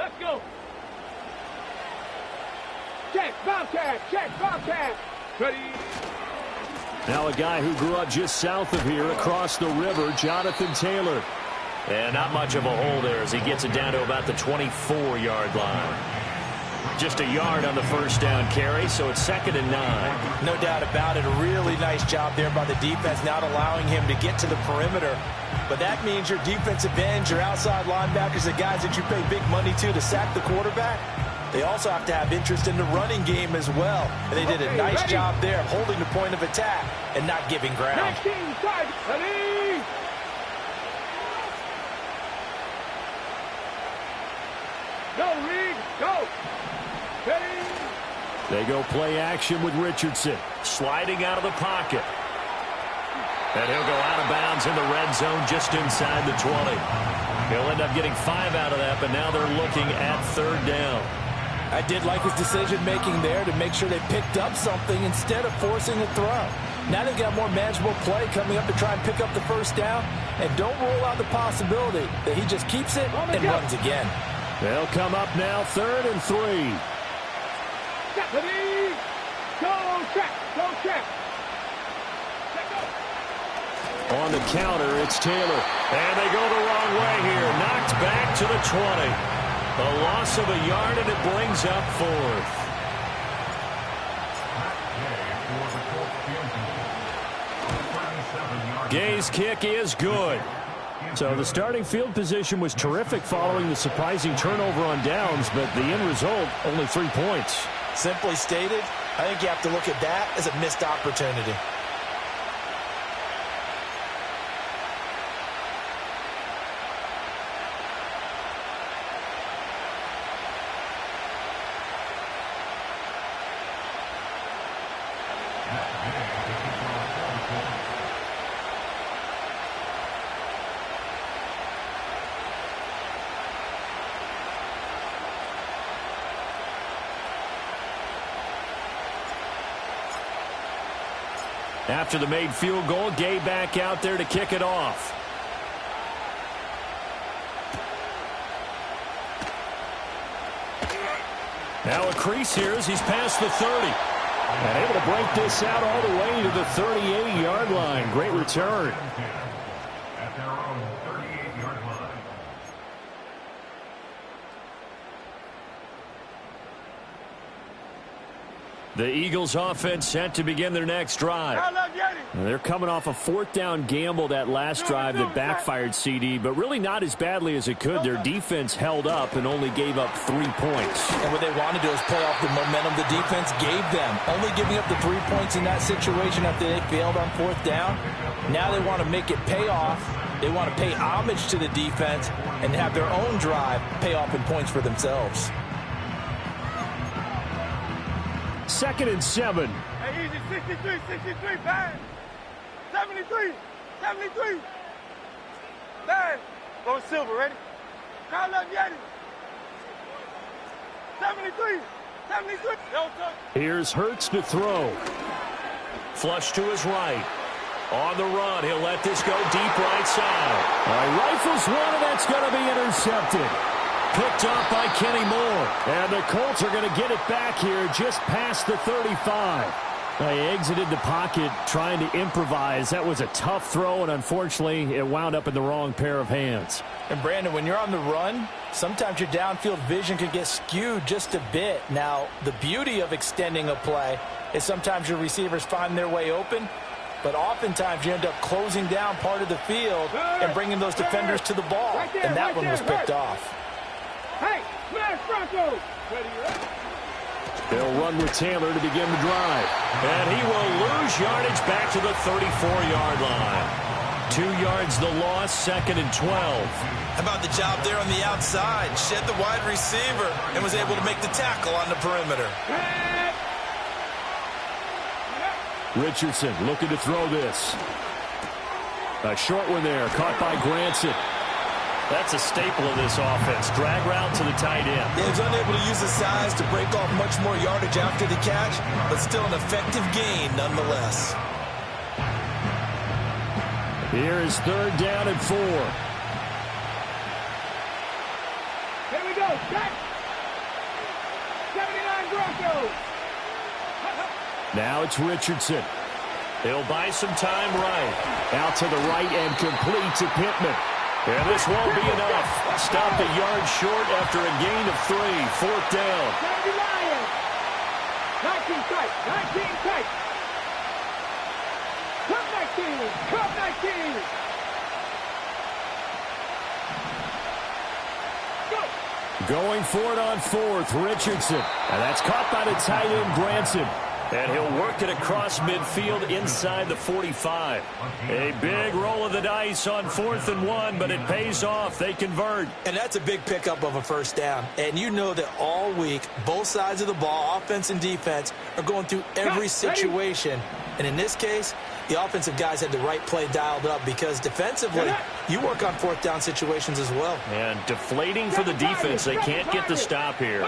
Let's go. Check, Bobcat. Check, Bobcat. Ready. Now a guy who grew up just south of here across the river, Jonathan Taylor. And not much of a hole there as he gets it down to about the 24-yard line. Just a yard on the first down carry, so it's 2nd and 9. No doubt about it. A really nice job there by the defense, not allowing him to get to the perimeter. But that means your defensive ends, your outside linebackers, the guys that you pay big money to sack the quarterback, they also have to have interest in the running game as well. And they did a nice job there of holding the point of attack and not giving ground. Ready. Go, Reed. Go. Ready. They go play action with Richardson. Sliding out of the pocket. And he'll go out of bounds in the red zone just inside the 20. He'll end up getting 5 out of that, but now they're looking at 3rd down. I did like his decision-making there to make sure they picked up something instead of forcing a throw. Now they've got more manageable play coming up to try and pick up the first down, and don't rule out the possibility that he just keeps it and runs again. They'll come up now 3rd and 3. Ready. Go, check. Go, check. On the counter, it's Taylor. And they go the wrong way here. Knocked back to the 20. A loss of a yard, and it brings up 4th. Gay's kick is good. So the starting field position was terrific following the surprising turnover on downs, but the end result, only 3 points. Simply stated, I think you have to look at that as a missed opportunity. After the made field goal, Gay back out there to kick it off. Now a crease here as he's past the 30. And able to break this out all the way to the 38-yard line. Great return. At their own 38-yard line. The Eagles offense set to begin their next drive. They're coming off a 4th down gamble that last drive that backfired, CD, but really not as badly as it could. Their defense held up and only gave up 3 points. And what they wanted to do is play off the momentum the defense gave them. Only giving up the 3 points in that situation after they failed on 4th down. Now they want to make it pay off. They want to pay homage to the defense and have their own drive pay off in points for themselves. 2nd and 7. Hey, easy. 63, bang. 73. Bang. Go Silver, ready? Call up Yeti. 73. Here's Hurts to throw. Flush to his right. On the run, he'll let this go deep right side. Rifles one, and that's going to be intercepted. Picked off by Kenny Moore. And the Colts are going to get it back here just past the 35. They exited the pocket trying to improvise. That was a tough throw, and unfortunately, it wound up in the wrong pair of hands. And, Brandon, when you're on the run, sometimes your downfield vision can get skewed just a bit. Now, the beauty of extending a play is sometimes your receivers find their way open, but oftentimes you end up closing down part of the field and bringing those defenders to the ball. And that one was picked off. Hey, smash Bronco! They'll run with Taylor to begin the drive. And he will lose yardage back to the 34-yard line. 2 yards the loss, 2nd and 12. How about the job there on the outside? Shed the wide receiver and was able to make the tackle on the perimeter. Richardson looking to throw this. A short one there, caught by Granson. That's a staple of this offense. Drag route to the tight end. He was unable to use his size to break off much more yardage after the catch, but still an effective gain nonetheless. Here is 3rd down and 4. Here we go. Now it's Richardson. He'll buy some time right. Out to the right and complete to Pittman. And this won't be enough. Stopped a yard short after a gain of 3. 4th down. 19 tight. 19 tight. Come 19. Come 19. Going for it on 4th, Richardson. And that's caught by the tight end, Granson. And he'll work it across midfield inside the 45. A big roll of the dice on 4th and 1, but it pays off. They convert. And that's a big pickup of a first down. And you know that all week, both sides of the ball, offense and defense, are going through every situation. And in this case, the offensive guys had the right play dialed up because defensively, you work on 4th down situations as well. And deflating for the defense. They can't get the stop here.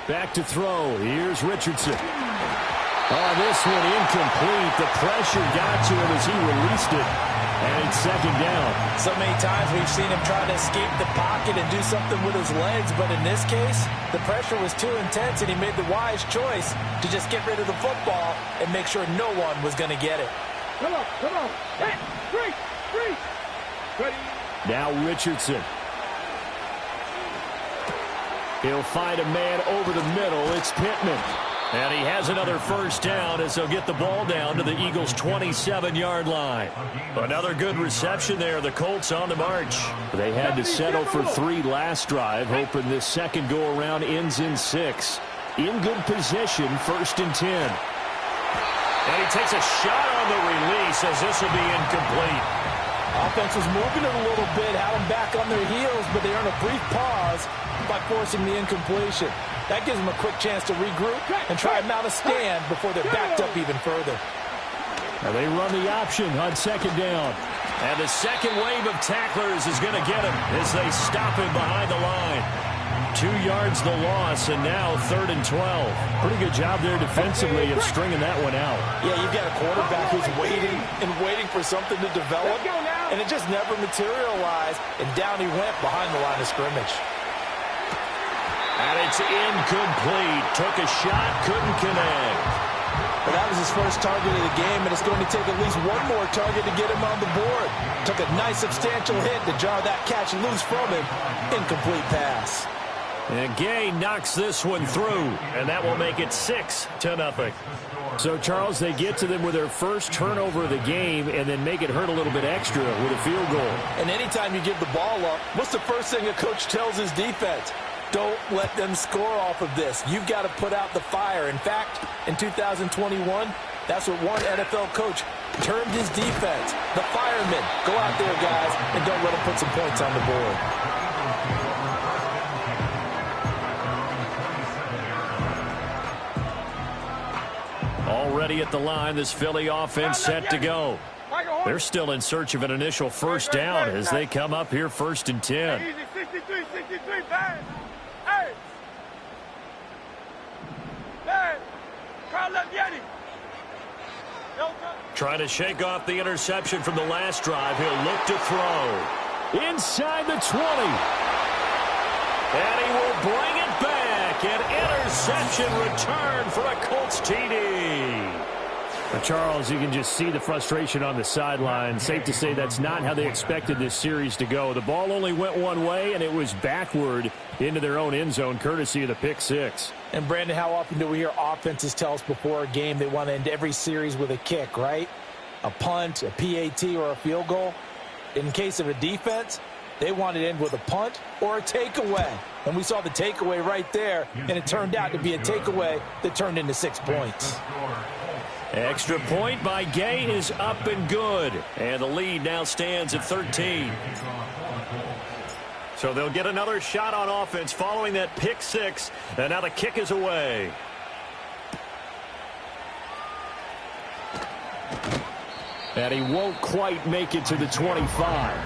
Back to throw. Here's Richardson. Oh, this one incomplete. The pressure got to him as he released it. And it's 2nd down. So many times we've seen him try to escape the pocket and do something with his legs. But in this case, the pressure was too intense, and he made the wise choice to just get rid of the football and make sure no one was going to get it. Come on, come on. Hey, three. Ready. Now Richardson. He'll find a man over the middle. It's Pittman. And he has another first down as they'll get the ball down to the Eagles' 27-yard line. Another good reception there. The Colts on the march. They had to settle for 3 last drive, hoping this second go-around ends in 6. In good position, 1st and 10. And he takes a shot on the release as this will be incomplete. Offense was moving it a little bit, had them back on their heels, but they earned a brief pause by forcing the incompletion. That gives them a quick chance to regroup and try and mount a stand before they're backed up even further. Now they run the option on 2nd down. And the second wave of tacklers is going to get him as they stop him behind the line. 2 yards the loss, and now 3rd and 12. Pretty good job there defensively of stringing that one out. Yeah, you've got a quarterback who's waiting and waiting for something to develop, and it just never materialized, and down he went behind the line of scrimmage. And it's incomplete. Took a shot, couldn't connect. But that was his first target of the game, and it's going to take at least one more target to get him on the board. Took a nice substantial hit to jar that catch loose from him. Incomplete pass. And Gay knocks this one through, and that will make it 6-0. So, Charles, they get to them with their first turnover of the game and then make it hurt a little bit extra with a field goal. And anytime you give the ball up, what's the first thing a coach tells his defense? Don't let them score off of this. You've got to put out the fire. In fact, in 2021, that's what one NFL coach termed his defense. The firemen. Go out there, guys, and don't let them put some points on the board. Already at the line, this Philly offense set to go. They're still in search of an initial first down as they come up here 1st and 10. Easy, 63, bang. Hey. Hey. Carl Yeti. Trying to shake off the interception from the last drive. He'll look to throw. Inside the 20. And he will bring it back. An interception return for a Colts TD. But Charles, you can just see the frustration on the sideline. Safe to say that's not how they expected this series to go. The ball only went one way, and it was backward into their own end zone, courtesy of the pick 6. And, Brandon, how often do we hear offenses tell us before a game they want to end every series with a kick, right? A punt, a PAT, or a field goal. In case of a defense, they want to end with a punt or a takeaway. And we saw the takeaway right there, and it turned out to be a takeaway that turned into 6 points. Extra point by Gay is up and good. And the lead now stands at 13. So they'll get another shot on offense following that pick 6. And now the kick is away. And he won't quite make it to the 25.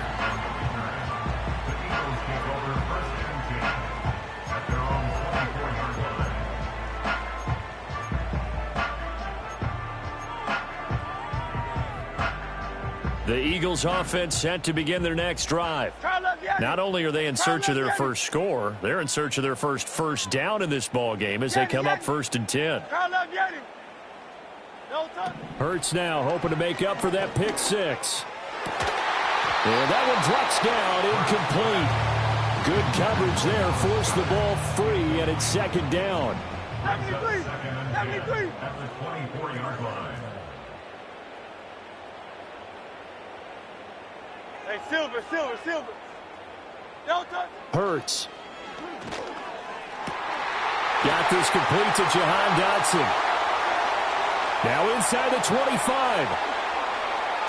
The Eagles offense set to begin their next drive. Not only are they in search of their first score, they're in search of their first down in this ball game as they come up 1st and 10. Hurts now hoping to make up for that pick six. And that one drops down, incomplete. Good coverage there, forced the ball free, and it's 2nd down. 73. At the 24-yard line. Hey, Silver. Don't touch. Hurts. Got this complete to Jahan Dotson. Now inside the 25.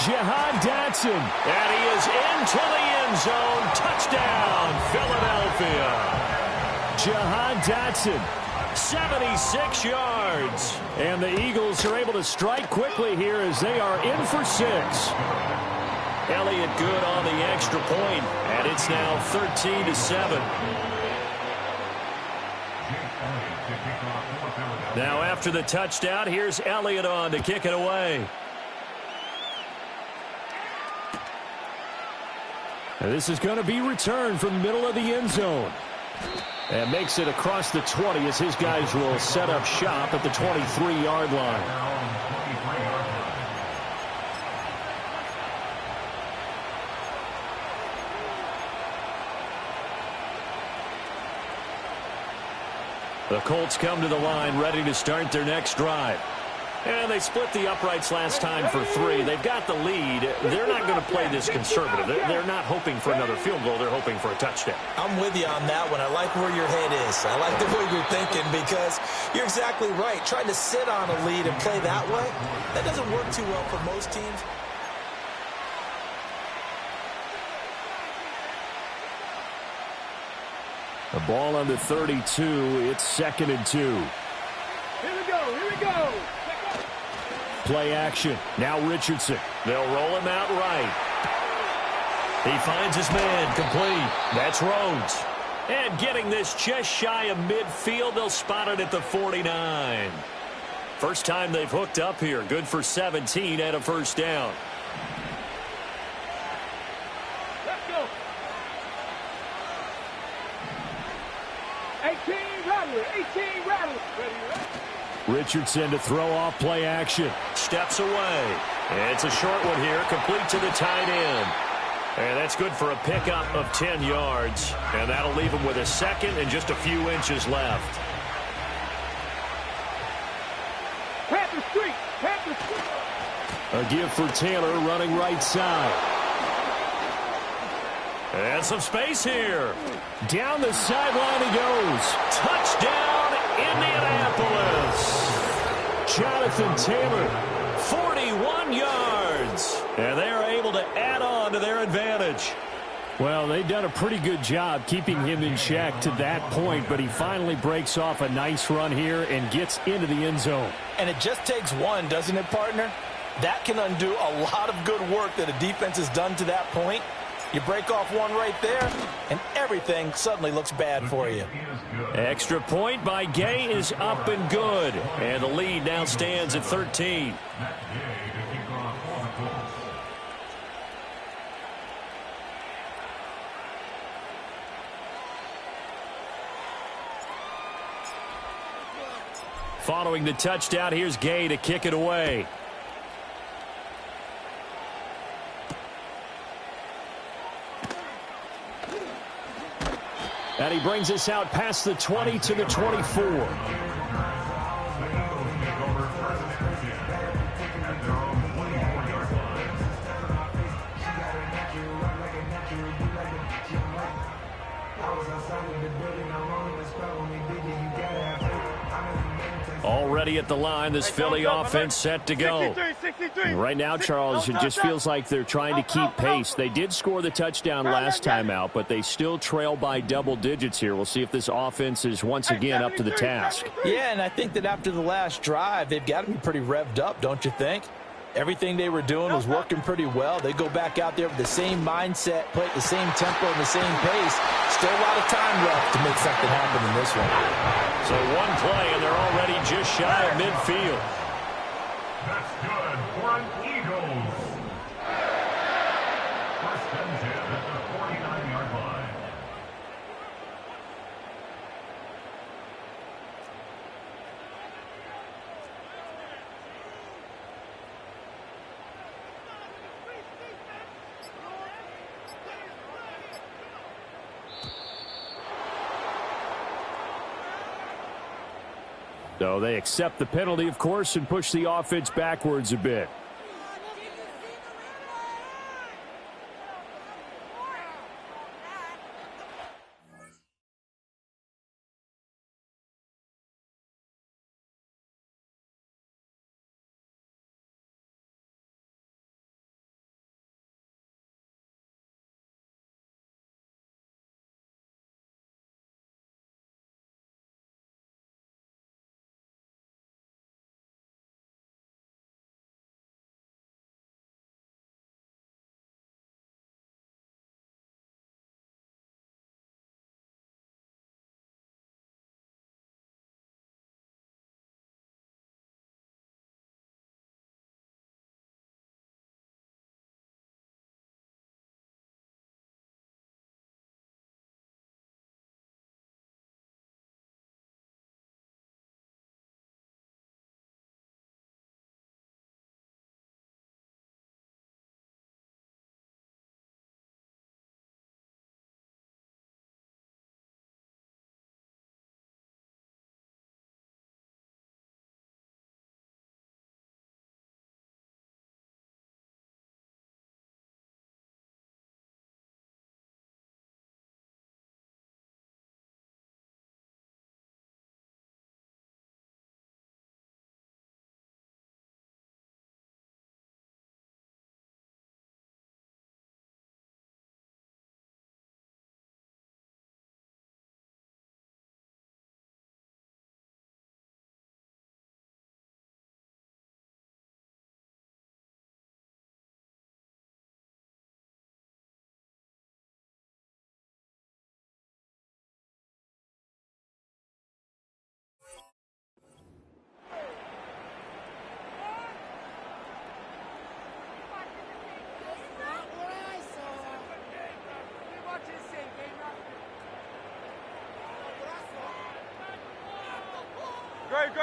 Jahan Dotson. And he is into the end zone. Touchdown, Philadelphia. Jahan Dotson. 76 yards. And the Eagles are able to strike quickly here as they are in for 6. Elliott good on the extra point, and it's now 13-7. Now after the touchdown, here's Elliott on to kick it away. And this is going to be returned from the middle of the end zone. And makes it across the 20 as his guys will set up shop at the 23-yard line. The Colts come to the line ready to start their next drive. And they split the uprights last time for 3. They've got the lead. They're not going to play this conservative. They're not hoping for another field goal. They're hoping for a touchdown. I'm with you on that one. I like where your head is. I like the way you're thinking because you're exactly right. Trying to sit on a lead and play that way, that doesn't work too well for most teams. The ball on the 32. It's 2nd and 2. Here we go. Play action. Now Richardson. They'll roll him out right. He finds his man complete. That's Rhodes. And getting this just shy of midfield, they'll spot it at the 49. First time they've hooked up here. Good for 17 and a first down. Let's go. 18 rattlers. Ready? Richardson to throw off play action. Steps away. It's a short one here, complete to the tight end. And that's good for a pickup of 10 yards. And that'll leave him with a second and just a few inches left. Panther Street. A give for Taylor running right side. And some space here. Down the sideline he goes. Touchdown, Indianapolis. Jonathan Taylor. 41 yards. And they are able to add on to their advantage. Well, they've done a pretty good job keeping him in check to that point, but he finally breaks off a nice run here and gets into the end zone. And it just takes one, doesn't it, partner? That can undo a lot of good work that a defense has done to that point. You break off one right there, and everything suddenly looks bad for you. Extra point by Gay is up and good. And the lead now stands at 13. Following the touchdown, here's Gay to kick it away. And he brings us out past the 20 to the 24. Already at the line, this Philly offense set to go. 63. Right now, Charles, it just feels like they're trying to keep pace. They did score the touchdown last time out, but they still trail by double digits here. We'll see if this offense is once again up to the task. Yeah, and I think that after the last drive, they've got to be pretty revved up, don't you think? Everything they were doing was working pretty well. They go back out there with the same mindset, play at the same tempo and the same pace. Still a lot of time left to make something happen in this one. So one play, and they're already just shy of midfield. That's good for an Eagles. So they accept the penalty, of course, and push the offense backwards a bit.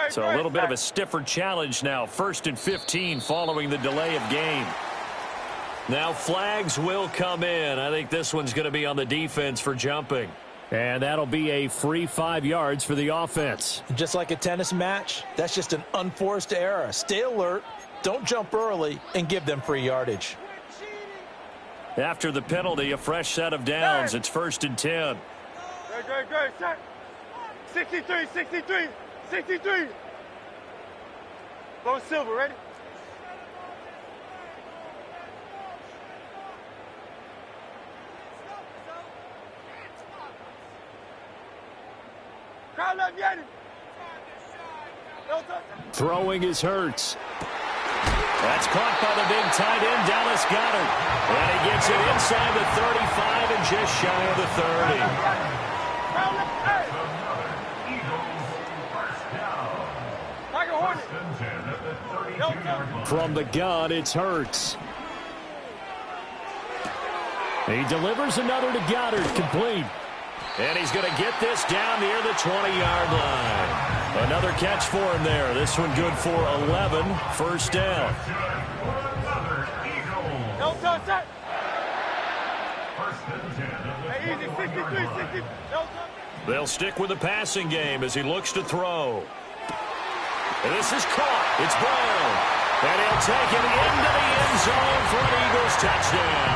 So a little bit of a stiffer challenge now. 1st and 15 following the delay of game. Now flags will come in. I think this one's going to be on the defense for jumping. And that'll be a free 5 yards for the offense. Just like a tennis match, that's just an unforced error. Stay alert, don't jump early, and give them free yardage. After the penalty, a fresh set of downs. It's 1st and 10. Good. 63. Go silver, ready? Crowd left, Yanni. Throwing is Hurts. That's caught by the big tight end, Dallas Goedert. And he gets it inside the 35 and just shy of the 30. From the gun, it's Hurts. He delivers another to Goddard, complete. And he's going to get this down near the 20-yard line. Another catch for him there. This one good for 11. First down. They'll stick with the passing game as he looks to throw. And this is caught. It's Brown. And he'll take it into the end zone for an Eagles touchdown.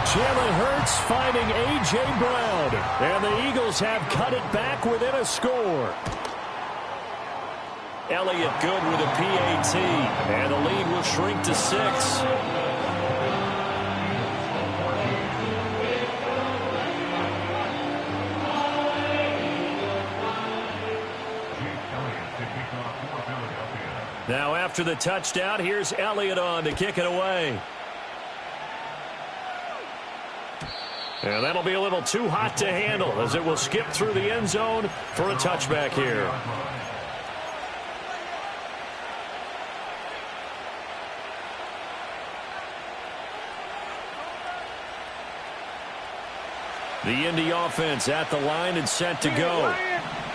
Jalen Hurts finding A.J. Brown. And the Eagles have cut it back within a score. Elliott good with a PAT. And the lead will shrink to 6. Now after the touchdown, here's Elliott on to kick it away. And that'll be a little too hot to handle as it will skip through the end zone for a touchback here. The Indy offense at the line and set to go.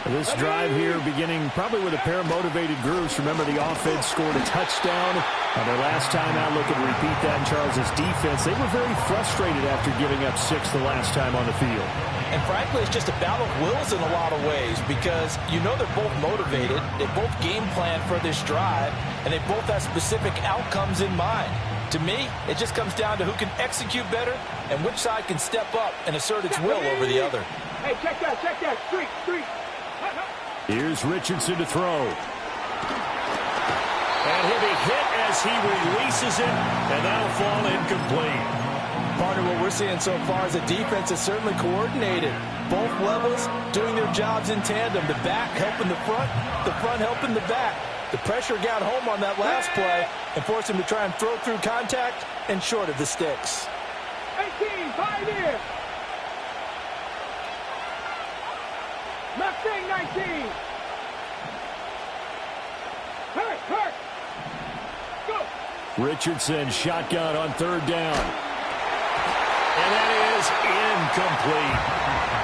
This drive here beginning probably with a pair of motivated groups. Remember, the offense scored a touchdown on their last time out. Looking to repeat that in Charles' defense. They were very frustrated after giving up 6 the last time on the field. And frankly, it's just a battle of wills in a lot of ways because you know they're both motivated. They both game plan for this drive, and they both have specific outcomes in mind. To me, it just comes down to who can execute better and which side can step up and assert its will over the other. Hey, check that. Street. Here's Richardson to throw. And he'll be hit as he releases it, and that'll fall incomplete. Partner, what we're seeing so far is the defense is certainly coordinated. Both levels doing their jobs in tandem. The back helping the front helping the back. The pressure got home on that last play and forced him to try and throw through contact and short of the sticks. 18, 5 here. Left wing, 19. Hurt. Go. Richardson shotgun on 3rd down. And that is incomplete.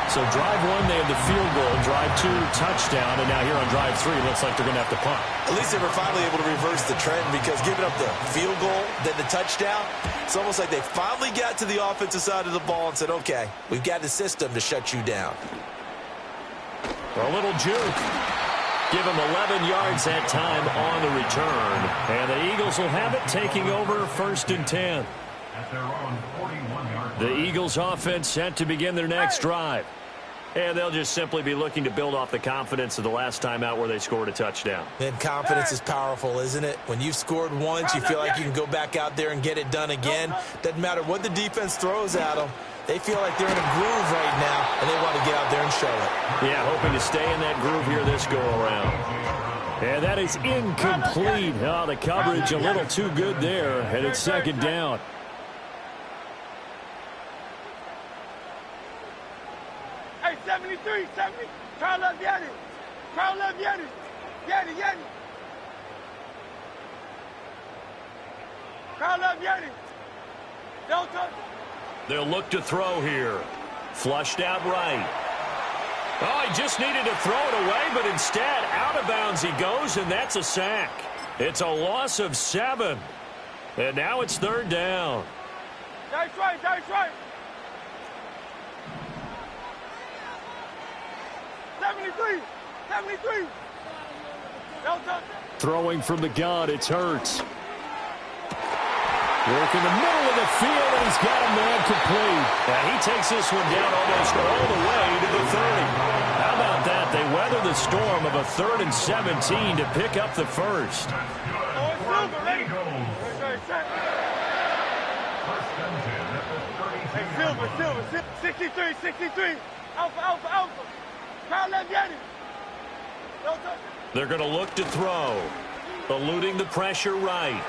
So drive 1, they have the field goal. Drive 2, touchdown. And now here on drive 3, looks like they're going to have to punt. At least they were finally able to reverse the trend because giving up the field goal, then the touchdown, it's almost like they finally got to the offensive side of the ball and said, okay, we've got the system to shut you down. A little juke. Give him 11 yards that time on the return. And the Eagles will have it, taking over 1st and 10. At their own 41-yard line. The Eagles offense set to begin their next drive. And they'll just simply be looking to build off the confidence of the last time out where they scored a touchdown. And confidence is powerful, isn't it? When you've scored once, you feel like you can go back out there and get it done again. Doesn't matter what the defense throws at them. They feel like they're in a groove right now, and they want to get out there and show it. Yeah, hoping to stay in that groove here this go-around. And that is incomplete. Oh, the coverage a little too good there, and it's 2nd down. Hey, 73, 70. Carl left Yeti. Yeti. Carl left Yeti. Don't touch. They'll look to throw here. Flushed out right. Oh, he just needed to throw it away, but instead, out of bounds he goes, and that's a sack. It's a loss of 7. And now it's 3rd down. That's right. 73. Don't touch. Throwing from the gun, it's Hurts. Work in the middle of the field, and he's got a man complete. And he takes this one down almost all the way to the 30. How about that? They weather the storm of a 3rd and 17 to pick up the first. Oh, it's Silver, ready? Hey, Silver. 63. Alpha. Carl left Yeti. Don't touch. They're going to look to throw. Eluding the pressure right.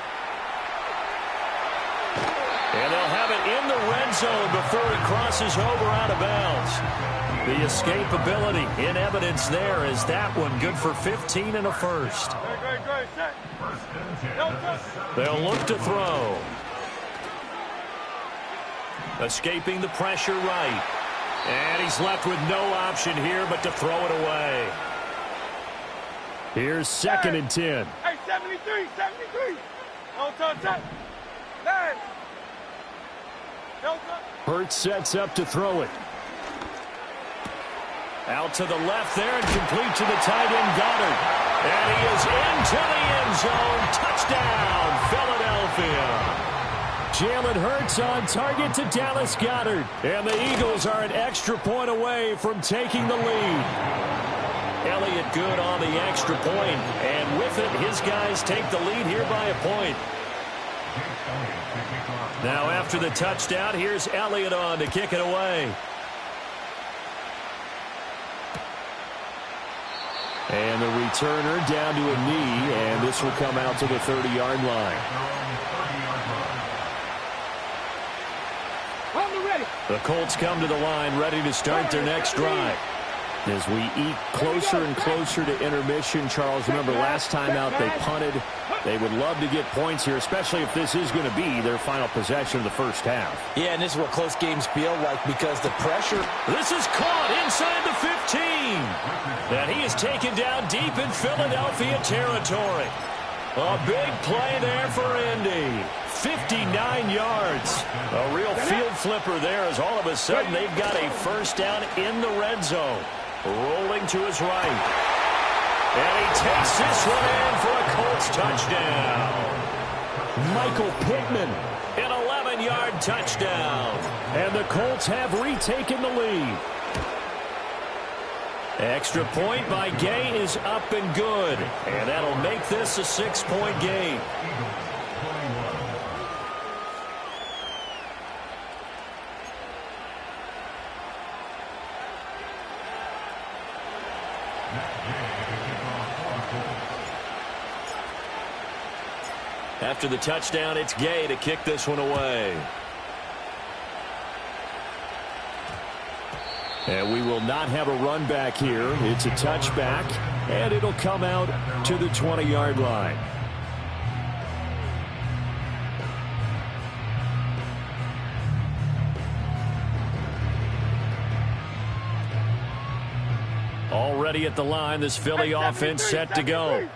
And they'll have it in the red zone before he crosses over out of bounds. The escapability in evidence there is that one good for 15 and a first. Great. Set. Don't touch. They'll look to throw. Escaping the pressure right. And he's left with no option here but to throw it away. Here's 2nd and 10. Hey, 73. Don't touch that. 9. Don't touch. Hurts sets up to throw it. Out to the left there and complete to the tight end Goddard. And he is into the end zone. Touchdown, Philadelphia. Jalen Hurts on target to Dallas Goedert. And the Eagles are an extra point away from taking the lead. Elliott good on the extra point. And with it, his guys take the lead here by a point. Now after the touchdown, here's Elliott on to kick it away. And the returner down to a knee, and this will come out to the 30-yard line. Hold it ready. The Colts come to the line, ready to start their next drive. As we eat closer and closer to intermission, Charles, remember last time out they punted. They would love to get points here, especially if this is going to be their final possession of the first half. Yeah, and this is what close games feel like because the pressure. This is caught inside the 15. And he is taken down deep in Philadelphia territory. A big play there for Indy. 59 yards. A real field flipper there as all of a sudden they've got a first down in the red zone. Rolling to his right. And he takes this one in for a Colts touchdown. Michael Pittman. An 11-yard touchdown. And the Colts have retaken the lead. Extra point by Gay is up and good. And that'll make this a 6-point game. After the touchdown, it's Gay to kick this one away. And we will not have a run back here. It's a touchback, and it'll come out to the 20-yard line. Already at the line, this Philly offense set to go.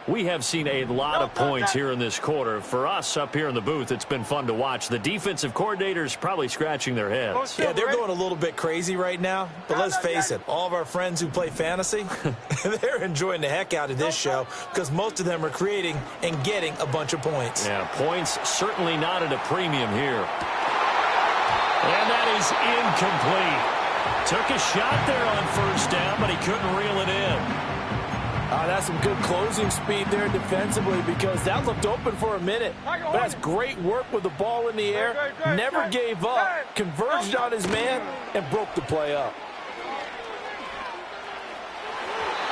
We have seen a lot of points here in this quarter. For us up here in the booth, it's been fun to watch. The defensive coordinators probably scratching their heads. Yeah, they're going a little bit crazy right now. But let's face it, all of our friends who play fantasy, they're enjoying the heck out of this show because most of them are creating and getting a bunch of points. Yeah, points certainly not at a premium here. And that is incomplete. Took a shot there on first down, but he couldn't reel it in. That's some good closing speed there defensively because that looked open for a minute. But that's great work with the ball in the air. Never gave up, converged on his man, and broke the play up.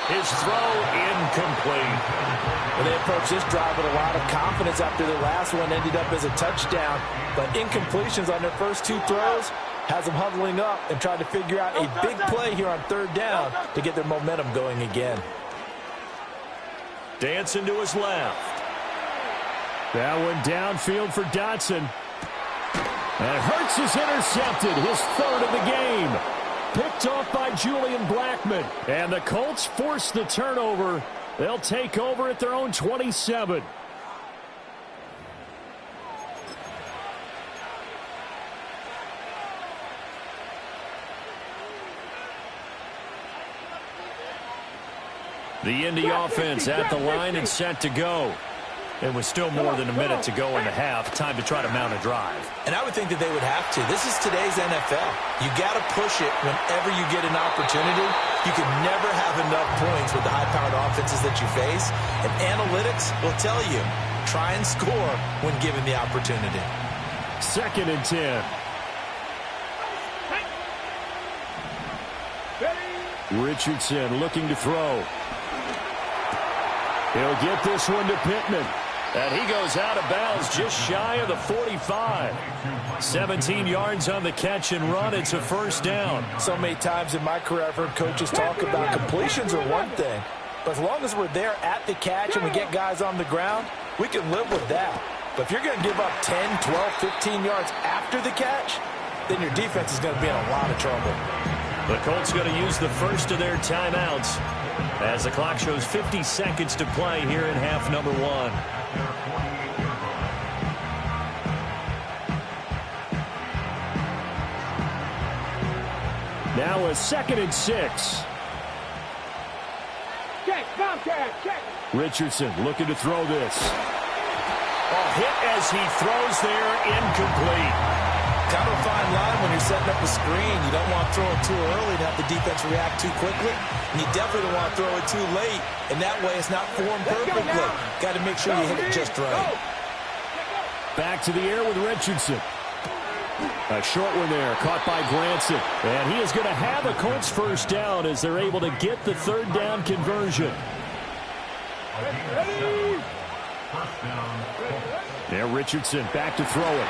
His throw incomplete. Well, they approached this drive with a lot of confidence after their last one ended up as a touchdown. But incompletions on their first two throws has them huddling up and trying to figure out a big play here on third down to get their momentum going again. Dancing to his left. That one downfield for Dotson. And Hurts is intercepted, his third of the game. Picked off by Julian Blackmon. And the Colts force the turnover. They'll take over at their own 27. The Indy offense at the line and set to go. And with still more than a minute to go in the half, time to try to mount a drive. And I would think that they would have to. This is today's NFL. You got to push it whenever you get an opportunity. You can never have enough points with the high-powered offenses that you face. And analytics will tell you, try and score when given the opportunity. 2nd and 10. Richardson looking to throw. He'll get this one to Pittman. And he goes out of bounds just shy of the 45. 17 yards on the catch and run. It's a first down. So many times in my career I've heard coaches talk about completions are one thing. But as long as we're there at the catch and we get guys on the ground, we can live with that. But if you're going to give up 10, 12, 15 yards after the catch, then your defense is going to be in a lot of trouble. The Colts going to use the first of their timeouts as the clock shows 50 seconds to play here in half number 1. Now a 2nd and 6. Richardson looking to throw this. Hit as he throws there, incomplete. Kind of a fine line when you're setting up a screen. You don't want to throw it too early to have the defense react too quickly. And you definitely don't want to throw it too late. And that way it's not formed perfectly. Got to make sure you hit it just right. Back to the air with Richardson. A short one there, caught by Granson. And he is going to have a Colts first down as they're able to get the third down conversion. There, Richardson back to throw it.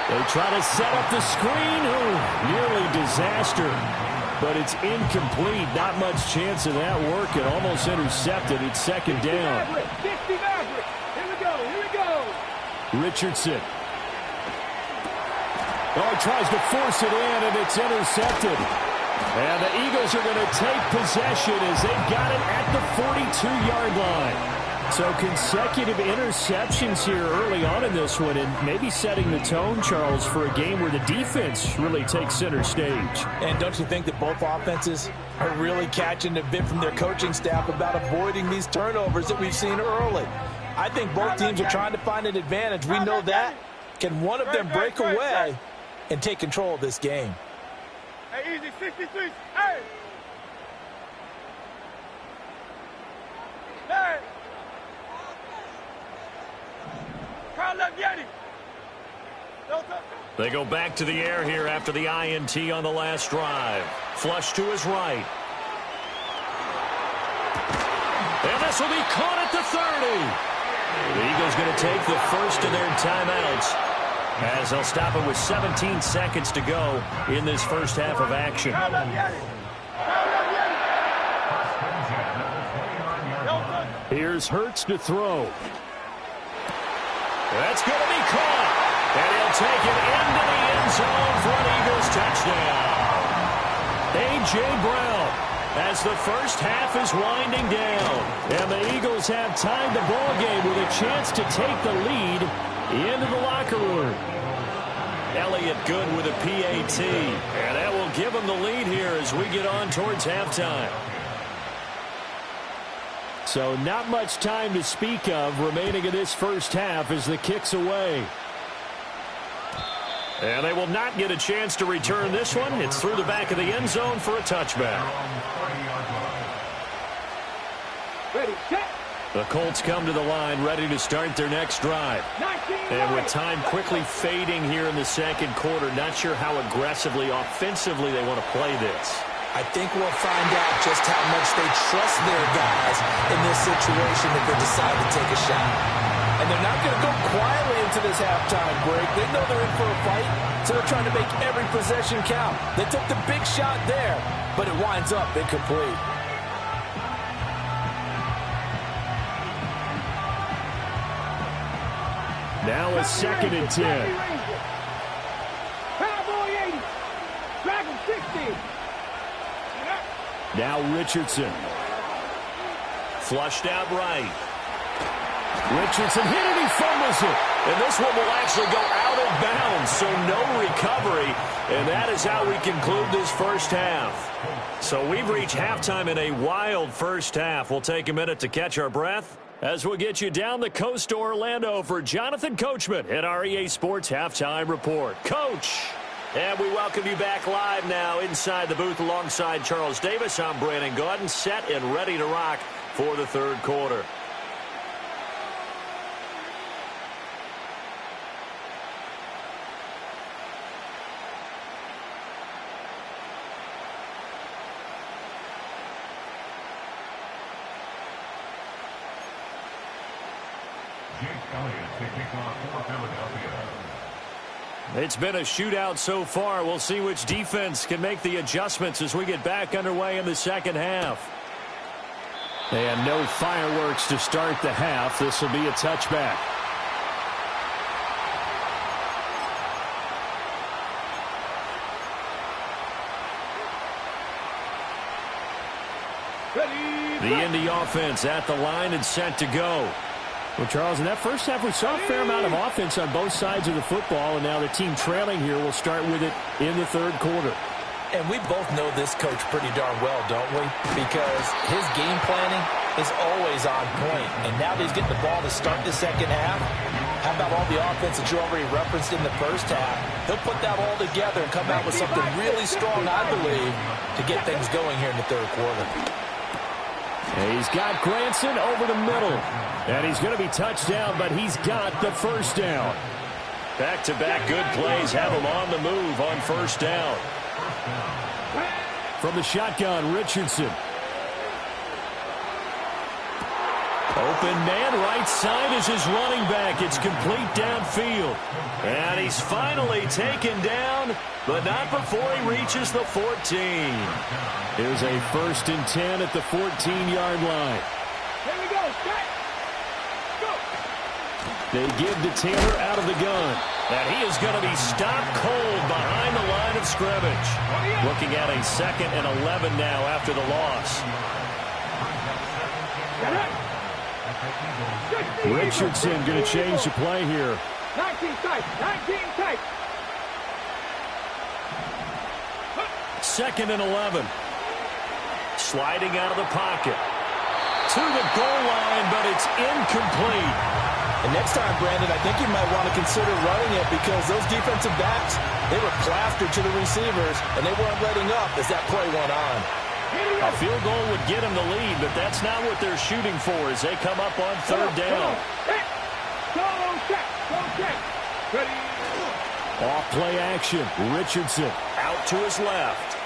They try to set up the screen. Nearly disaster. but it's incomplete. Not much chance of that working. Almost intercepted. It's second down. Here we go. Richardson. Oh, he tries to force it in, and it's intercepted. And the Eagles are going to take possession as they've got it at the 42-yard line. So consecutive interceptions here early on in this one, and maybe setting the tone, Charles, for a game where the defense really takes center stage. And don't you think that both offenses are really catching a bit from their coaching staff about avoiding these turnovers that we've seen early? I think both teams are trying to find an advantage. We know that. Can one of them break away and take control of this game? Hey, easy, 63. Hey! Hey! Carl Leviani. They go back to the air here after the INT on the last drive. Flush to his right. And this will be caught at the 30. The Eagles going to take the first of their timeouts as they'll stop it with 17 seconds to go in this first half of action. Here's Hurts to throw. That's going to be caught. And he'll take it into the end zone for an Eagles touchdown. A.J. Brown as the first half is winding down. And the Eagles have tied the ball game with a chance to take the lead into the locker room. Elliott Good with a PAT. And that will give him the lead here as we get on towards halftime. So not much time to speak of remaining in this first half as the kick's away. And they will not get a chance to return this one. It's through the back of the end zone for a touchback. Ready, set. The Colts come to the line ready to start their next drive. And with time quickly fading here in the second quarter, not sure how aggressively, offensively they want to play this. I think we'll find out just how much they trust their guys in this situation if they decide to take a shot. And they're not going to go quietly into this halftime break. They know they're in for a fight, so they're trying to make every possession count. They took the big shot there, but it winds up incomplete. Now a second and 10. Cowboy 80. Dragon 60. Now Richardson. Flushed out right. Richardson hit it, he fumbles it. And this one will actually go out of bounds, so no recovery. And that is how we conclude this first half. So we've reached halftime in a wild first half. We'll take a minute to catch our breath as we'll get you down the coast to Orlando for Jonathan Coachman at our EA Sports Halftime Report. Coach! And we welcome you back live now inside the booth alongside Charles Davis. I'm Brandon Gaudin, set and ready to rock for the third quarter. Jake Elliott to kick off for Philadelphia. It's been a shootout so far. We'll see which defense can make the adjustments as we get back underway in the second half. And no fireworks to start the half. This will be a touchback. The Indy offense at the line and set to go. Well, Charles, in that first half, we saw a fair amount of offense on both sides of the football, and now the team trailing here will start with it in the third quarter. And we both know this coach pretty darn well, don't we? Because his game planning is always on point. And now that he's getting the ball to start the second half, how about all the offense that you already referenced in the first half? He'll put that all together and come out with something really strong, I believe, to get things going here in the third quarter. And he's got Granson over the middle. And he's going to be touched down, but he's got the first down. Back-to-back good plays have him on the move on first down. From the shotgun, Richardson. Open man, right side is his running back. It's complete downfield. And he's finally taken down, but not before he reaches the 14. Here's a 1st and 10 at the 14-yard line. Here we go. Set. Go. They give to Taylor out of the gun. And he is going to be stopped cold behind the line of scrimmage. Looking at a 2nd and 11 now after the loss. Richardson going to change the play here. 19 tight. 19 tight. 2nd and 11. Sliding out of the pocket. To the goal line, but it's incomplete. And next time, Brandon, I think you might want to consider running it because those defensive backs, they were plastered to the receivers, and they weren't letting up as that play went on. A field goal would get him the lead, but that's not what they're shooting for as they come up on 3rd down. Go check. Go check. Ready. Off play action. Richardson. Out to his left.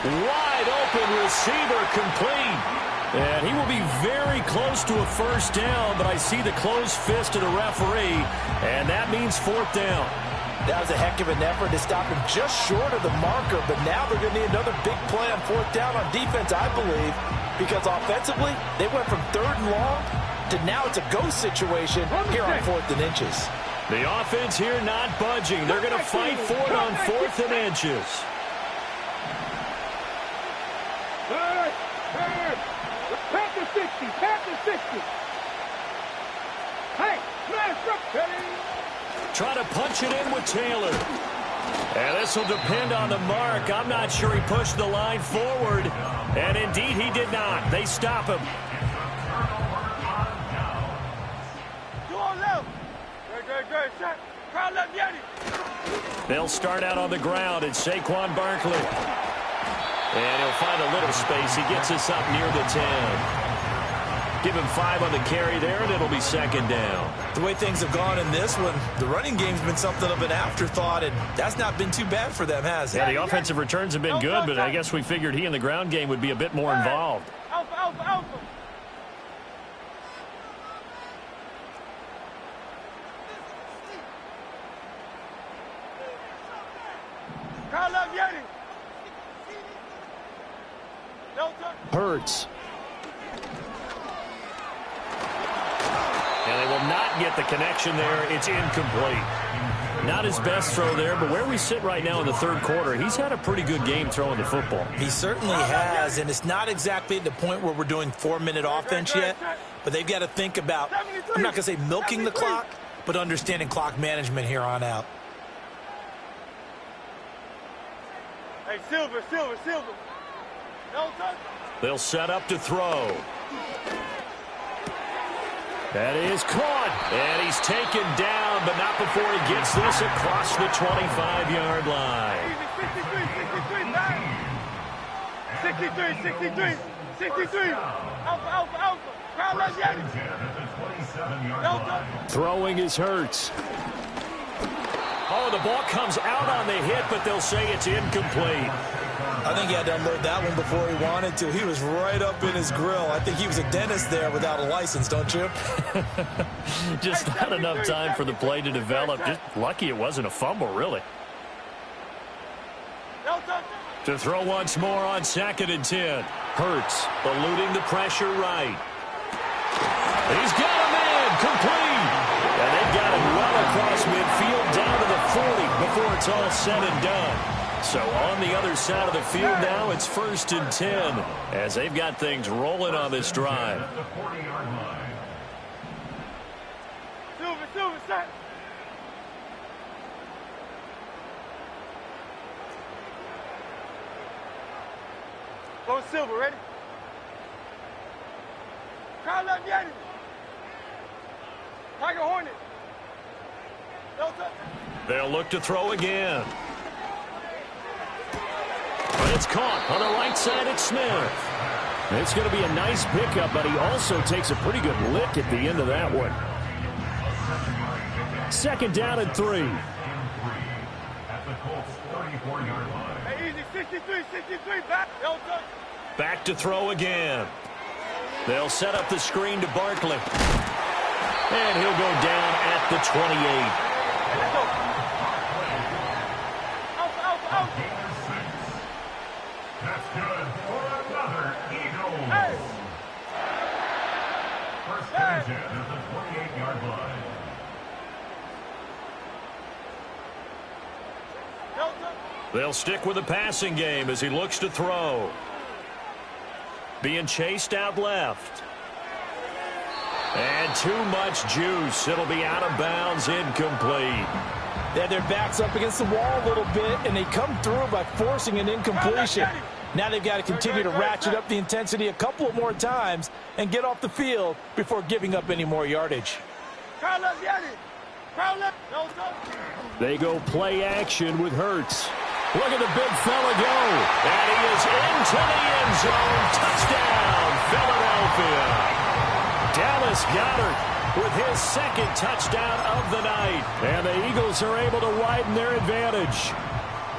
Wide open receiver complete. And he will be very close to a 1st down, but I see the closed fist of the referee, and that means 4th down. That was a heck of an effort to stop him just short of the marker, but now they're going to need another big play on 4th down on defense, I believe, because offensively, they went from 3rd and long to now it's a go situation here on 4th and inches. The offense here not budging. They're going to fight for it on 4th and inches. Pass the 60. Pass the 60. Hey, smash up. Try to punch it in with Taylor. And this will depend on the mark. I'm not sure he pushed the line forward. And indeed, he did not. They stop him. Go on left. Good. Shot. Crowd left, Yeti. They'll start out on the ground. It's Saquon Barkley. And he'll find a little space. He gets us up near the 10. Give him 5 on the carry there, and it'll be 2nd down. The way things have gone in this one, the running game's been something of an afterthought, and that's not been too bad for them, has it? Yeah, the offensive returns have been good, but I guess we figured he in the ground game would be a bit more involved. Alpha. Crowd left, Yeti. Hurts. And they will not get the connection there. It's incomplete. Not his best throw there, but where we sit right now in the 3rd quarter, he's had a pretty good game throwing the football. He certainly has, and it's not exactly at the point where we're doing 4-minute offense yet, but they've got to think about, I'm not going to say milking the clock, but understanding clock management here on out. Hey, Silver. No touch. They'll set up to throw. That is caught. And he's taken down, but not before he gets this across the 25-yard line. 63. Alpha. Crowd left, Yeti. Throwing is Hurts. Oh, the ball comes out on the hit, but they'll say it's incomplete. I think he had to unload that one before he wanted to. He was right up in his grill. I think he was a dentist there without a license, don't you? Just not enough time for the play to develop. Just lucky it wasn't a fumble, really. To throw once more on 2nd and 10. Hurts eluding the pressure right. He's got a man complete. And they've got him well across midfield down to the 40 before it's all said and done. So on the other side of the field now, it's 1st and 10 as they've got things rolling on this drive. Silver, set. Go Silver, ready? Crowd left, Yeti. Tiger Hornet. No touch. They'll look to throw again. But it's caught on the right side at Smith. It's going to be a nice pickup, but he also takes a pretty good lick at the end of that one. 2nd down and 3. At the Colts 34-yard line. Hey, easy. 63. Back. No touch. Back to throw again. They'll set up the screen to Barkley. And he'll go down at the 28. Hey, let's go. Out. That's good for another Eagles. Hey. First down at the 28-yard line. Delta. They'll stick with the passing game as he looks to throw. Being chased out left. And too much juice. It'll be out of bounds, incomplete. They had their backs up against the wall a little bit, and they come through by forcing an incompletion. Now they've got to continue to ratchet up the intensity a couple of more times and get off the field before giving up any more yardage. They go play action with Hurts. Look at the big fella go. And he is into the end zone. Touchdown, Philadelphia. Dallas Goedert with his second touchdown of the night. And the Eagles are able to widen their advantage.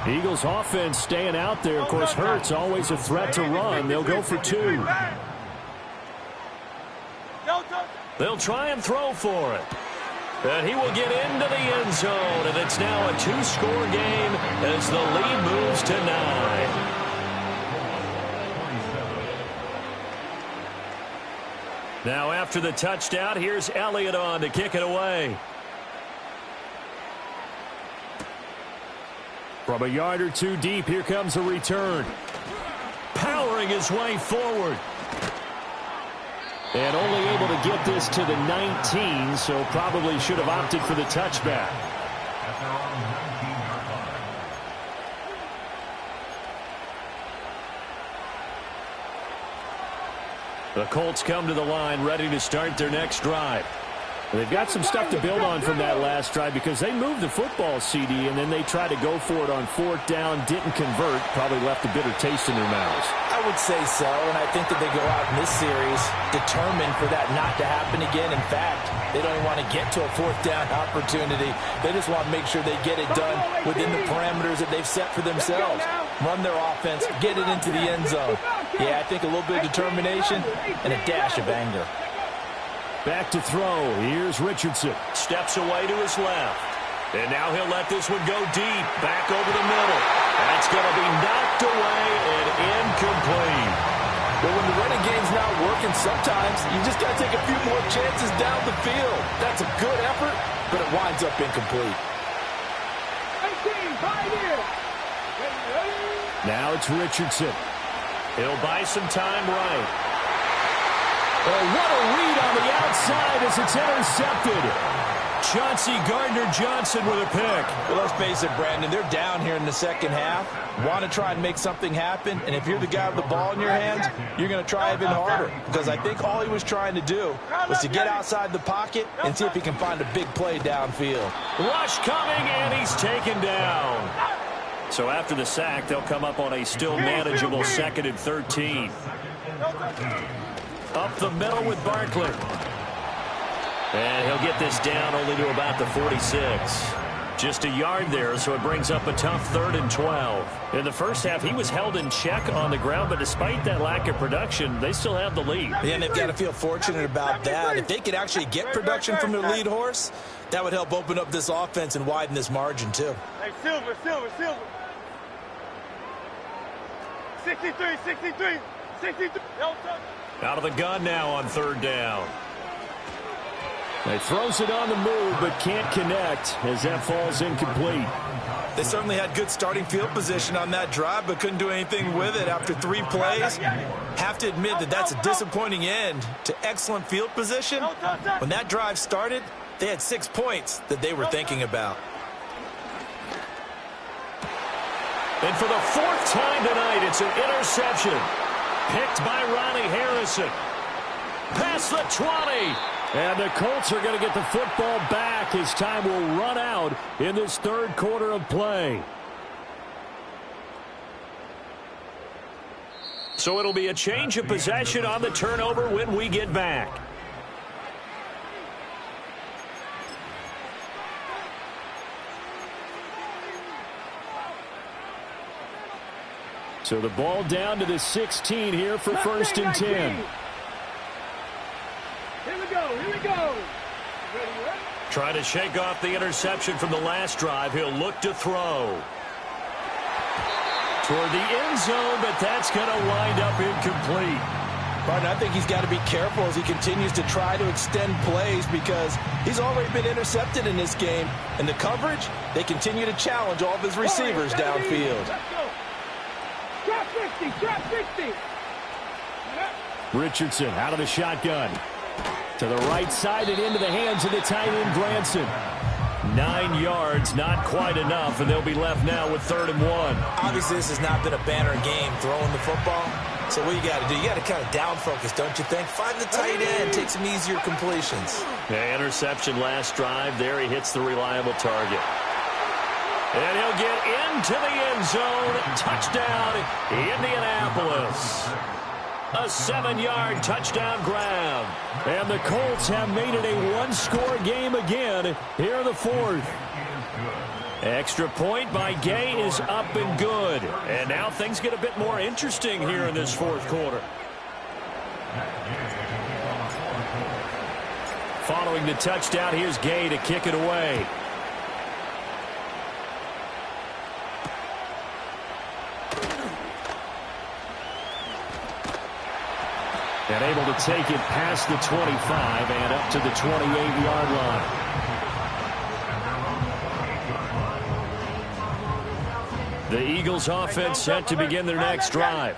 Eagles offense staying out there. Of course, Hurts always a threat to run. They'll go for 2. They'll try and throw for it. And he will get into the end zone. And it's now a 2-score game as the lead moves to 9. Now after the touchdown, here's Elliott on to kick it away. From a yard or 2 deep, here comes a return. Powering his way forward. And only able to get this to the 19, so probably should have opted for the touchback. At their own 19-yard line. The Colts come to the line ready to start their next drive. They've got some stuff to build on from that last drive because they moved the football, CD, and then they tried to go for it on 4th down, didn't convert, probably left a bitter taste in their mouths. I would say so, and I think that they go out in this series determined for that not to happen again. In fact, they don't even want to get to a 4th down opportunity. They just want to make sure they get it done within the parameters that they've set for themselves. Run their offense, get it into the end zone. Yeah, I think a little bit of determination and a dash of anger. Back to throw. Here's Richardson. Steps away to his left. And now he'll let this one go deep. Back over the middle. That's going to be knocked away and incomplete. But when the running game's not working, sometimes you just got to take a few more chances down the field. That's a good effort, but it winds up incomplete. Now it's Richardson. He'll buy some time right. Oh, what a read on the outside as it's intercepted. Chauncey Gardner-Johnson with a pick. Well, let's face it, Brandon, they're down here in the second half. Want to try and make something happen, and if you're the guy with the ball in your hands, you're going to try even harder. Because I think all he was trying to do was to get outside the pocket and see if he can find a big play downfield. Rush coming, and he's taken down. So after the sack, they'll come up on a still manageable 2nd and 13. Up the middle with Barkley. And he'll get this down only to about the 46. Just a yard there, so it brings up a tough 3rd and 12. In the first half, he was held in check on the ground, but despite that lack of production, they still have the lead. Yeah, and they've got to feel fortunate about that. If they could actually get production from their lead horse, that would help open up this offense and widen this margin, too. Hey, Silver. 63. Out of the gun now on 3rd down. He throws it on the move, but can't connect as that falls incomplete. They certainly had good starting field position on that drive, but couldn't do anything with it after 3 plays. Have to admit that that's a disappointing end to excellent field position. When that drive started, they had 6 points that they were thinking about. And for the 4th time tonight, it's an interception. Picked by Ronnie Harrison. Past the 20. And the Colts are going to get the football back as time will run out in this 3rd quarter of play. So it'll be a change of possession on the turnover when we get back. So the ball down to the 16 here for 1st and 10. Trying to shake off the interception from the last drive. He'll look to throw. Toward the end zone, but that's going to wind up incomplete. Martin, I think he's got to be careful as he continues to try to extend plays because he's already been intercepted in this game. And the coverage, they continue to challenge all of his receivers downfield. Drop 60, drop 60. Richardson out of the shotgun. To the right side and into the hands of the tight end, Granson. 9 yards, not quite enough, and they'll be left now with 3rd and 1. Obviously, this has not been a banner game throwing the football. So what you got to do, you got to kind of down focus, don't you think? Find the tight end, take some easier completions. Yeah, interception last drive. There he hits the reliable target. And he'll get into the end zone. Touchdown, Indianapolis. A 7-yard touchdown grab. And the Colts have made it a one-score game again here in the 4th. Extra point by Gay is up and good. And now things get a bit more interesting here in this 4th quarter. Following the touchdown, here's Gay to kick it away. And able to take it past the 25 and up to the 28-yard line. The Eagles offense set to begin their next drive.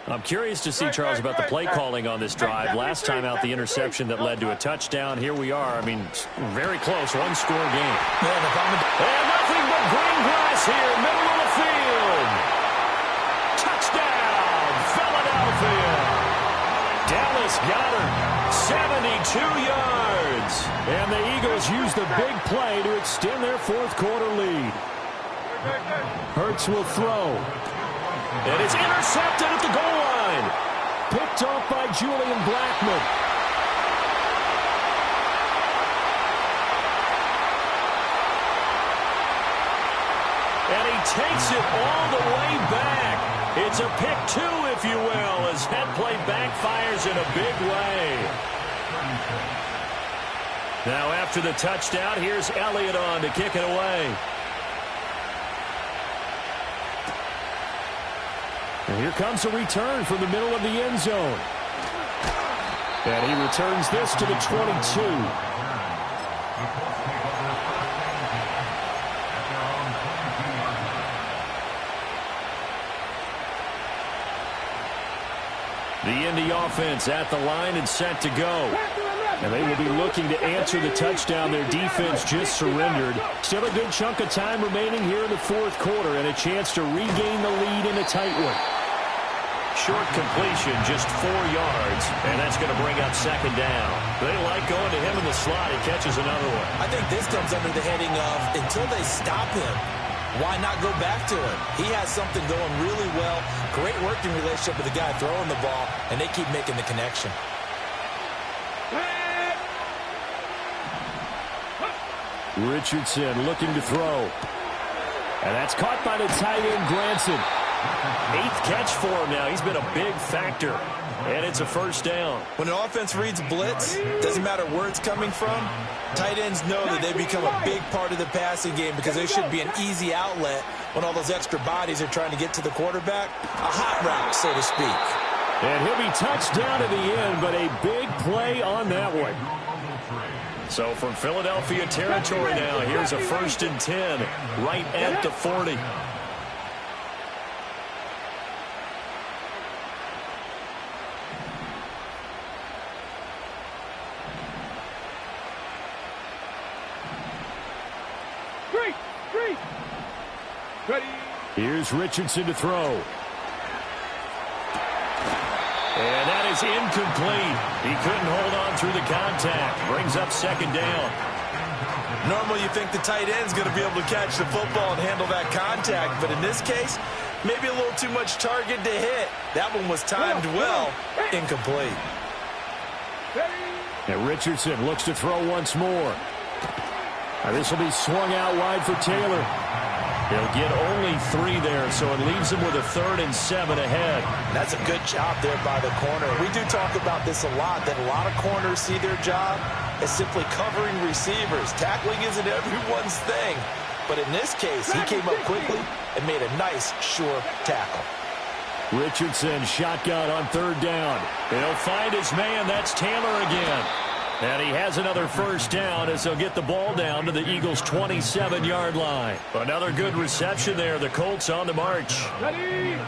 I'm curious to see, Charles, about the play calling on this drive. Last time out, the interception that led to a touchdown. Here we are. I mean, very close, one-score game. And nothing but green grass here, middle of the field. Touchdown, Philadelphia. Dallas Goedert, 72 yards. And the Eagles use the big play to extend their 4th quarter lead. Hurts will throw. And it's intercepted at the goal line. Picked off by Julian Blackmon. And he takes it all the way back. It's a pick 2, if you will, as that play backfires in a big way. Now after the touchdown, here's Elliott on to kick it away. And here comes a return from the middle of the end zone. And he returns this to the 22. The Indy offense at the line and set to go. And they will be looking to answer the touchdown their defense just surrendered. Still a good chunk of time remaining here in the 4th quarter and a chance to regain the lead in a tight one. Short completion, just 4 yards, and that's going to bring up 2nd down. They like going to him in the slot. He catches another one. I think this comes under the heading of until they stop him, why not go back to him? He has something going really well. Great working relationship with the guy throwing the ball, and they keep making the connection. Richardson looking to throw. And that's caught by the tight end, Granson. 8th catch for him now. He's been a big factor. And it's a 1st down. When an offense reads blitz, doesn't matter where it's coming from, tight ends know that they become a big part of the passing game because they should be an easy outlet when all those extra bodies are trying to get to the quarterback. A hot route, so to speak. And he'll be touched down to the end, but a big play on that one. So from Philadelphia territory now, here's a 1st and 10 right at the 40. Here's Richardson to throw. And that is incomplete. He couldn't hold on through the contact. Brings up 2nd down. Normally you think the tight end's going to be able to catch the football and handle that contact, but in this case, maybe a little too much target to hit. That one was timed well. Incomplete. And Richardson looks to throw once more. This will be swung out wide for Taylor. He'll get only 3 there, so it leaves him with a 3rd and 7 ahead. That's a good job there by the corner. We do talk about this a lot, that a lot of corners see their job as simply covering receivers. Tackling isn't everyone's thing. But in this case, he came up quickly and made a nice, sure tackle. Richardson shotgun on 3rd down. He'll find his man. That's Taylor again. And he has another first down as he'll get the ball down to the Eagles' 27-yard line. Another good reception there. The Colts on the march. Ready?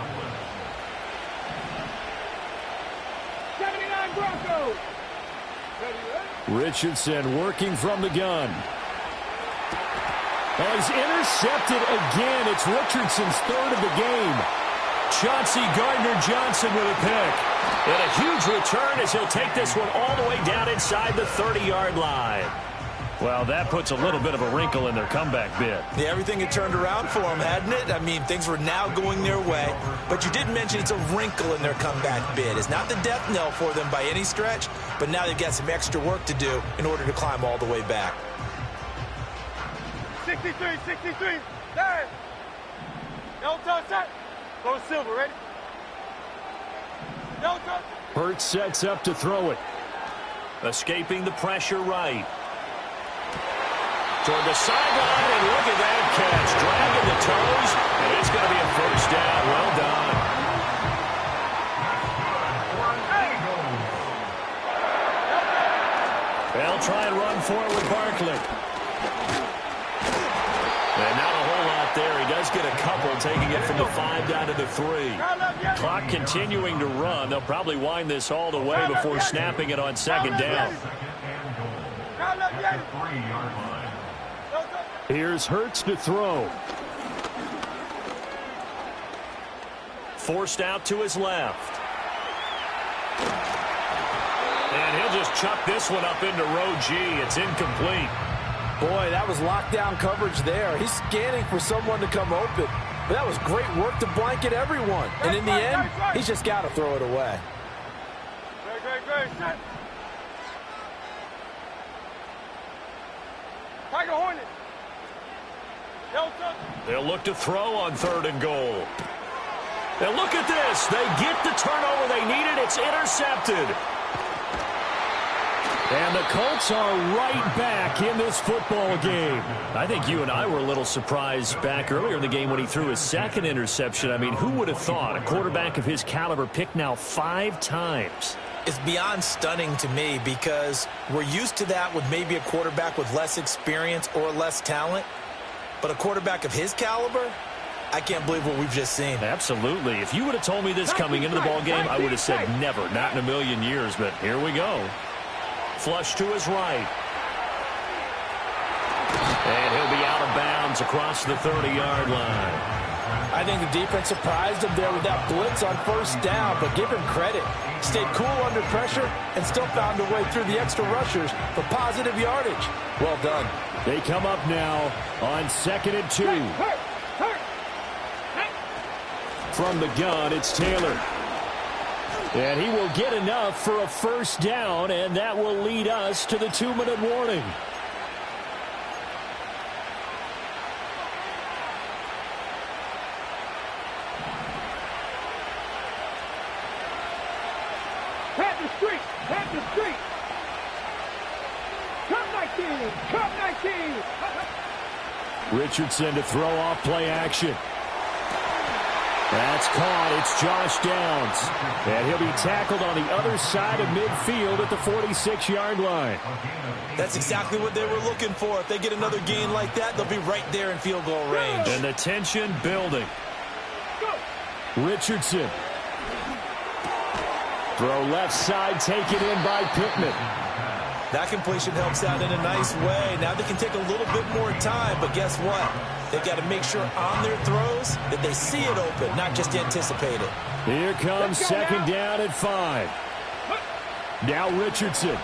79 Broncos. Richardson working from the gun. Oh, he's intercepted again. It's Richardson's 3rd of the game. Chauncey Gardner-Johnson with a pick. And a huge return as he'll take this one all the way down inside the 30-yard line. Well, that puts a little bit of a wrinkle in their comeback bid. Yeah, everything had turned around for them, hadn't it? I mean, things were now going their way. But you did mention it's a wrinkle in their comeback bid. It's not the death knell for them by any stretch, but now they've got some extra work to do in order to climb all the way back. 63, 63. There. Yellow toe set. Go silver, ready? Yellow toe. Hurts sets up to throw it. Escaping the pressure right. Toward the sideline, and look at that catch. Dragging the toes, and it's going to be a first down. Well done. They'll try and run forward with Barkley. And not a whole lot there. He does get a couple, taking it from the 5 down to the 3. Clock continuing to run. They'll probably wind this all the way before snapping it on 2nd down. Here's Hurts to throw. Forced out to his left. And he'll just chuck this one up into row G. It's incomplete. Boy, that was lockdown coverage there. He's scanning for someone to come open. But that was great work to blanket everyone. And in the end, he's just got to throw it away. Great. Set. Tiger Hornet. Yellow toe. They'll look to throw on 3rd and goal. And look at this. They get the turnover they needed. It's intercepted. And the Colts are right back in this football game. I think you and I were a little surprised back earlier in the game when he threw his 2nd interception. I mean, who would have thought a quarterback of his caliber picked now 5 times? It's beyond stunning to me because we're used to that with maybe a quarterback with less experience or less talent. But a quarterback of his caliber, I can't believe what we've just seen. Absolutely. If you would have told me this coming into the ball game, I would have said never, not in a million years. But here we go. Flush to his right. And he'll be out of bounds across the 30-yard line. I think the defense surprised him there with that blitz on 1st down, but give him credit. Stayed cool under pressure and still found a way through the extra rushers for positive yardage. Well done. They come up now on 2nd and 2. From the gun, it's Taylor. And he will get enough for a first down, and that will lead us to the 2-minute warning. Panther Street. Cup 19. Richardson to throw off play action. That's caught. It's Josh Downs. And he'll be tackled on the other side of midfield at the 46-yard line. That's exactly what they were looking for. If they get another gain like that, they'll be right there in field goal range. And the tension building. Richardson. Throw left side, taken in by Pittman. That completion helps out in a nice way. Now they can take a little bit more time, but guess what? They've got to make sure on their throws that they see it open, not just anticipate it. Here comes 2nd down at 5. Now Richardson.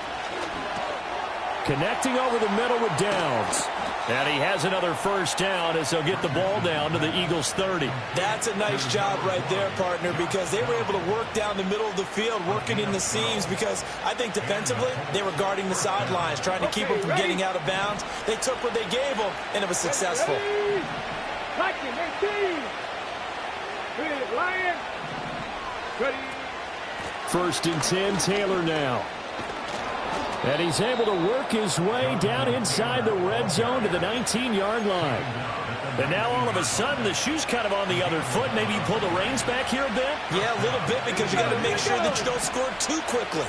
Connecting over the middle with Downs. And he has another first down as he'll get the ball down to the Eagles' 30. That's a nice job right there, partner, because they were able to work down the middle of the field, working in the seams, because I think defensively they were guarding the sidelines, trying to keep them from getting out of bounds. They took what they gave them, and it was successful. First and 10, Taylor now. And he's able to work his way down inside the red zone to the 19-yard line. And now all of a sudden the shoe's kind of on the other foot. Maybe you pull the reins back here a bit? Yeah, a little bit, because you got to make sure that you don't score too quickly.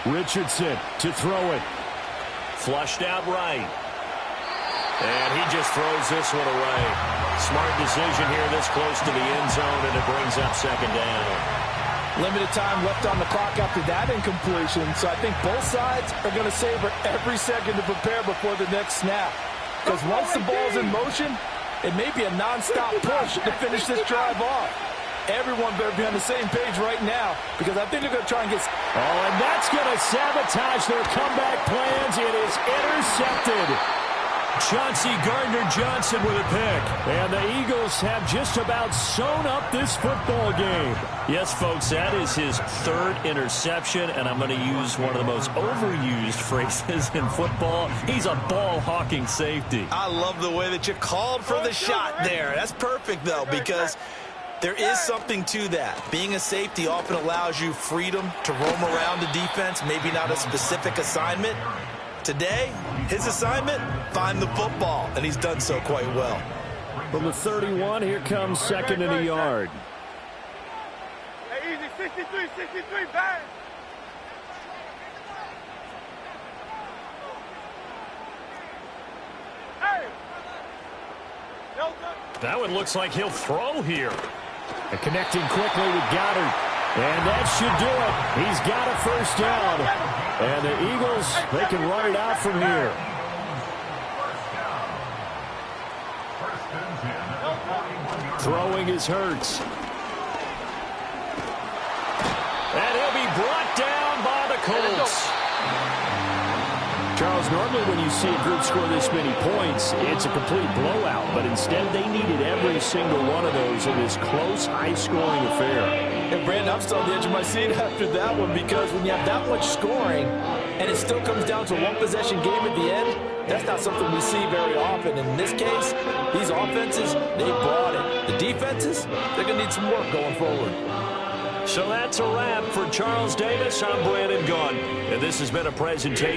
Richardson to throw it. Flushed out right. And he just throws this one away. Smart decision here this close to the end zone, and it brings up second down. Limited time left on the clock after that incompletion, so I think both sides are going to savor every second to prepare before the next snap. Because once the ball's in motion, it may be a nonstop push to finish this drive off. Everyone better be on the same page right now, because I think they're going to try and get... Oh, and that's going to sabotage their comeback plans. It is intercepted. Chauncey Gardner-Johnson with a pick. And the Eagles have just about sewn up this football game. Yes, folks, that is his third interception, and I'm going to use one of the most overused phrases in football. He's a ball-hawking safety. I love the way that you called for the shot there. That's perfect, though, because there is something to that. Being a safety often allows you freedom to roam around the defense, maybe not a specific assignment. Today, his assignment, find the football, and he's done so quite well. From the 31, here comes second and a yard. Hey, easy, 63, bang. Hey. That one looks like he'll throw here. And connecting quickly with Goddard. And that should do it. He's got a first down. And the Eagles, they can run it out from here. Throwing is Hurts. And he'll be brought down by the Colts. Charles, normally when you see a group score this many points, it's a complete blowout. But instead, they needed every single one of those in this close, high-scoring affair. And Brandon, I'm still on the edge of my seat after that one, because when you have that much scoring and it still comes down to a one-possession game at the end, that's not something we see very often. And in this case, these offenses, they brought it. The defenses, they're going to need some work going forward. So that's a wrap for Charles Davis. I'm Brandon Gaudin, and this has been a presentation